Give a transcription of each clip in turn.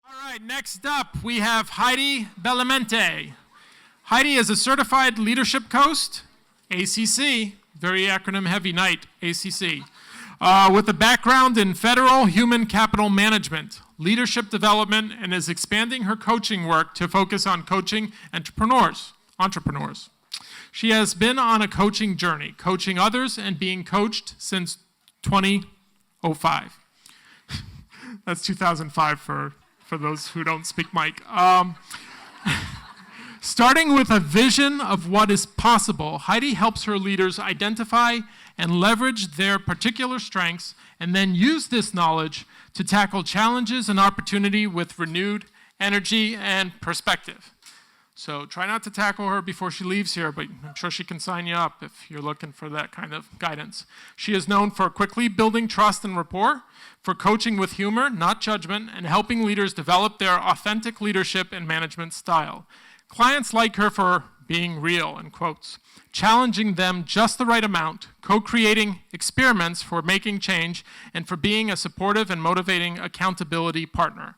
All right, next up we have Heidi Bellamente. Heidi is a certified leadership coach, ACC, very acronym heavy night, ACC, with a background in federal human capital management, leadership development, and is expanding her coaching work to focus on coaching entrepreneurs. She has been on a coaching journey, coaching others and being coached since 2005. That's 2005 for those who don't speak Mike. Starting with a vision of what is possible, Heidi helps her leaders identify and leverage their particular strengths and then use this knowledge to tackle challenges and opportunity with renewed energy and perspective. So try not to tackle her before she leaves here, but I'm sure she can sign you up if you're looking for that kind of guidance. She is known for quickly building trust and rapport, for coaching with humor, not judgment, and helping leaders develop their authentic leadership and management style. Clients like her for being real, in quotes, challenging them just the right amount, co-creating experiments for making change, and for being a supportive and motivating accountability partner.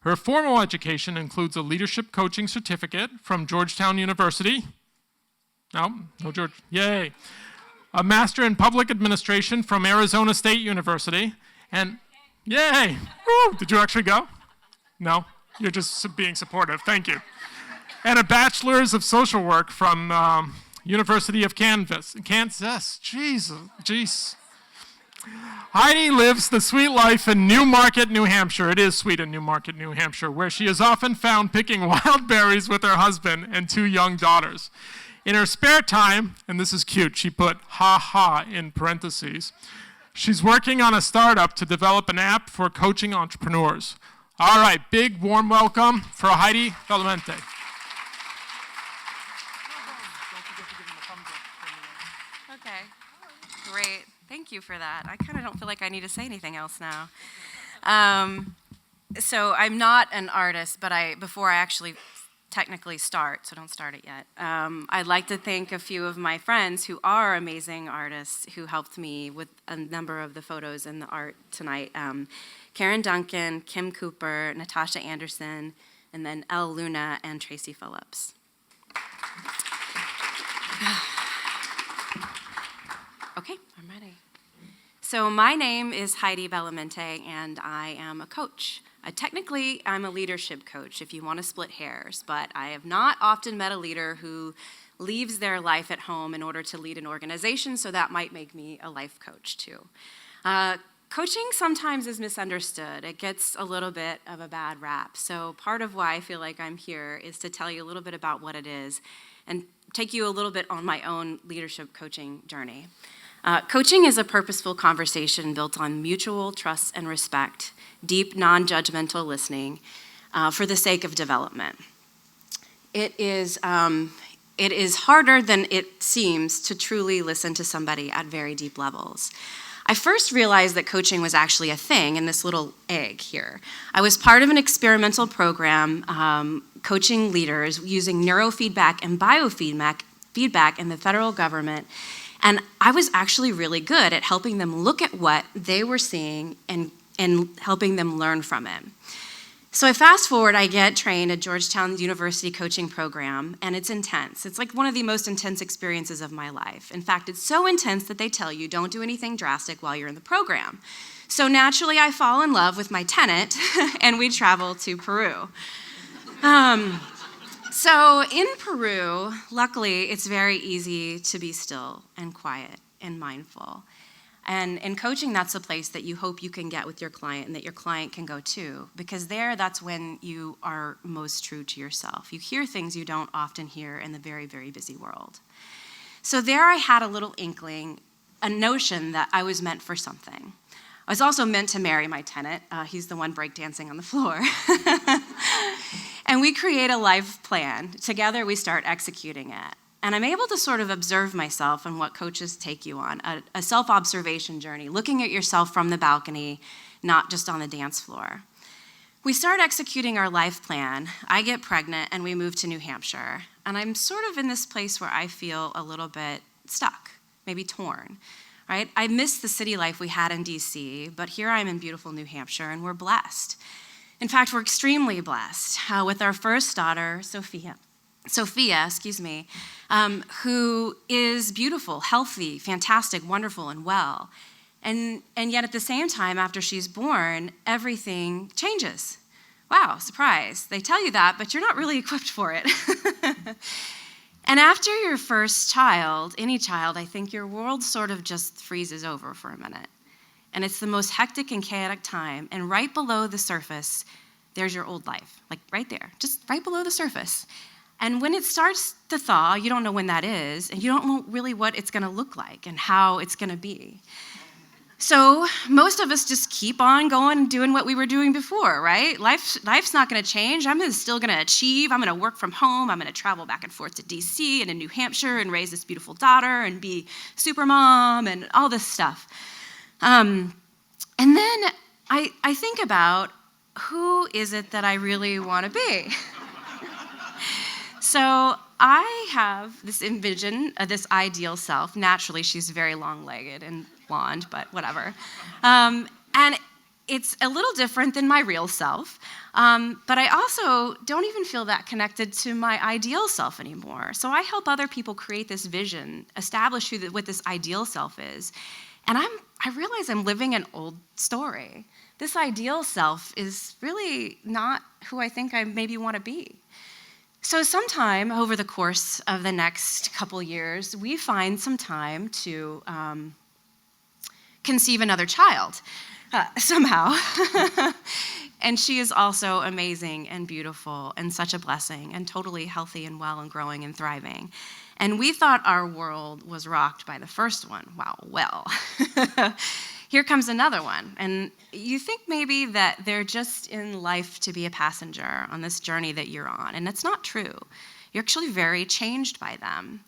Her formal education includes a leadership coaching certificate from Georgetown University. No George, yay. A master in public administration from Arizona State University, and yay, woo, did you actually go? No, you're just being supportive, thank you. And a bachelor's of social work from University of Kansas, jeez. Heidi lives the sweet life in Newmarket, New Hampshire. It is sweet in Newmarket, New Hampshire, where she is often found picking wild berries with her husband and 2 young daughters. In her spare time, and this is cute, she put ha ha in parentheses, she's working on a startup to develop an app for coaching entrepreneurs. All right, big warm welcome for Heidi Bellamente. Okay, great. Thank you for that. I kind of don't feel like I need to say anything else now. So I'm not an artist, but before I actually technically start, so don't start it yet, I'd like to thank a few of my friends who are amazing artists who helped me with a number of the photos and the art tonight. Karen Duncan, Kim Cooper, Natasha Anderson, and then Elle Luna and Tracy Phillips. Okay, I'm ready. So my name is Heidi Bellamente, and I am a coach. Technically, I'm a leadership coach, if you want to split hairs, but I have not often met a leader who leaves their life at home in order to lead an organization, so that might make me a life coach too. Coaching sometimes is misunderstood. It gets a little bit of a bad rap. So part of why I feel like I'm here is to tell you a little bit about what it is and take you a little bit on my own leadership coaching journey. Coaching is a purposeful conversation built on mutual trust and respect, deep, non-judgmental listening for the sake of development. It is harder than it seems to truly listen to somebody at very deep levels. I first realized that coaching was actually a thing in this little egg here. I was part of an experimental program coaching leaders using neurofeedback and biofeedback in the federal government. And I was actually really good at helping them look at what they were seeing and helping them learn from it. So I fast forward, I get trained at Georgetown University coaching program, and it's intense. It's like one of the most intense experiences of my life. In fact, it's so intense that they tell you don't do anything drastic while you're in the program. So naturally, I fall in love with my tenant, and we travel to Peru. So in Peru, luckily, it's very easy to be still and quiet and mindful. And in coaching, that's a place that you hope you can get with your client and that your client can go to, because that's when you are most true to yourself. You hear things you don't often hear in the very, very busy world. So there I had a little inkling, a notion that I was meant for something. I was also meant to marry my tenant. He's the one breakdancing on the floor. And we create a life plan. Together, we start executing it. And I'm able to sort of observe myself and what coaches take you on, a self-observation journey, looking at yourself from the balcony, not just on the dance floor. We start executing our life plan. I get pregnant, and we move to New Hampshire. And I'm sort of in this place where I feel a little bit stuck, maybe torn. Right? I miss the city life we had in DC, but here I'm in beautiful New Hampshire, and we're blessed. In fact, we're extremely blessed with our first daughter, Sophia, who is beautiful, healthy, fantastic, wonderful, and well. And yet at the same time, after she's born, everything changes. Wow, surprise. They tell you that, but you're not really equipped for it. And after your first child, any child, I think your world sort of just freezes over for a minute. And it's the most hectic and chaotic time. And right below the surface, there's your old life, like right there, just right below the surface. And when it starts to thaw, you don't know when that is, and you don't know really what it's going to look like and how it's going to be. So most of us just keep on going and doing what we were doing before, right? Life's not going to change. I'm still going to achieve. I'm going to work from home. I'm going to travel back and forth to D.C. and in New Hampshire and raise this beautiful daughter and be super mom and all this stuff. And then I think about, who is it that I really want to be? So I have this this ideal self. Naturally, she's very long-legged and blonde, but whatever. And it's a little different than my real self. But I also don't even feel that connected to my ideal self anymore. So I help other people create this vision, establish what this ideal self is. And I realize I'm living an old story. This ideal self is really not who I think I maybe want to be. So sometime over the course of the next couple years, we find some time to conceive another child somehow. And she is also amazing and beautiful and such a blessing and totally healthy and well and growing and thriving. And we thought our world was rocked by the first one. Wow, well, here comes another one. And you think maybe that they're just in life to be a passenger on this journey that you're on. And it's not true. You're actually very changed by them.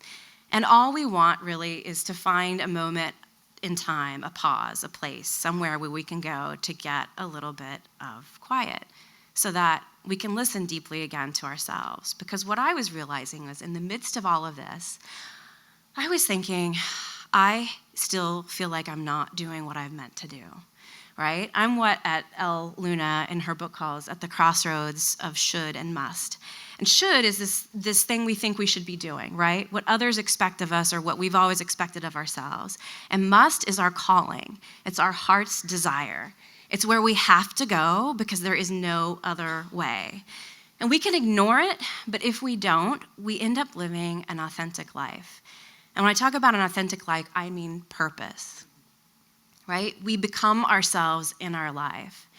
And all we want really is to find a moment in time, a pause, a place, somewhere where we can go to get a little bit of quiet so that we can listen deeply again to ourselves. Because what I was realizing was in the midst of all of this, I was thinking, I still feel like I'm not doing what I'm meant to do, right? I'm what Elle Luna in her book calls at the crossroads of should and must. And should is this thing we think we should be doing, right? What others expect of us or what we've always expected of ourselves. And must is our calling. It's our heart's desire. It's where we have to go because there is no other way. And we can ignore it, but if we don't, we end up living an authentic life. And when I talk about an authentic life, I mean purpose, right? We become ourselves in our life.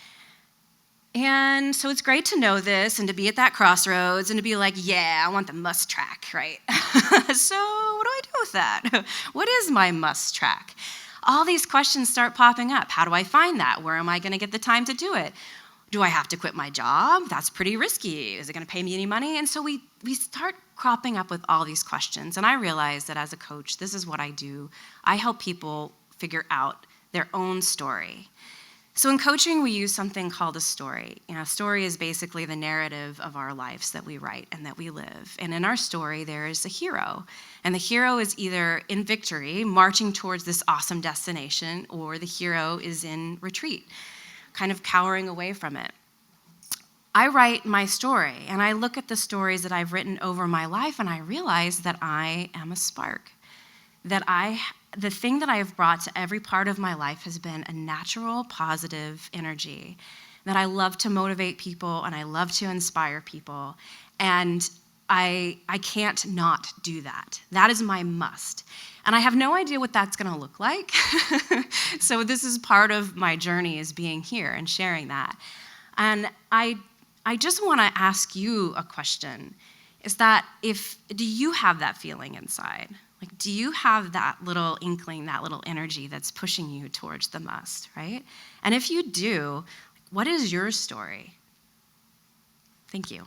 And so it's great to know this and to be at that crossroads and to be like, yeah, I want the must track, right? So what do I do with that? What is my must track? All these questions start popping up. How do I find that? Where am I going to get the time to do it? Do I have to quit my job? That's pretty risky. Is it going to pay me any money? And so we start cropping up with all these questions. And I realize that as a coach, this is what I do. I help people figure out their own story. So in coaching, we use something called a story. A story is basically the narrative of our lives that we write and that we live. And in our story, there is a hero. And the hero is either in victory, marching towards this awesome destination, or the hero is in retreat, kind of cowering away from it. I write my story, and I look at the stories that I've written over my life, and I realize that I am a spark, that the thing that I have brought to every part of my life has been a natural, positive energy, that I love to motivate people and I love to inspire people. And I can't not do that. That is my must. And I have no idea what that's going to look like. So this is part of my journey, is being here and sharing that. And I just want to ask you a question. Is that do you have that feeling inside? Like, do you have that little inkling, that little energy that's pushing you towards the must, right? And if you do, what is your story? Thank you.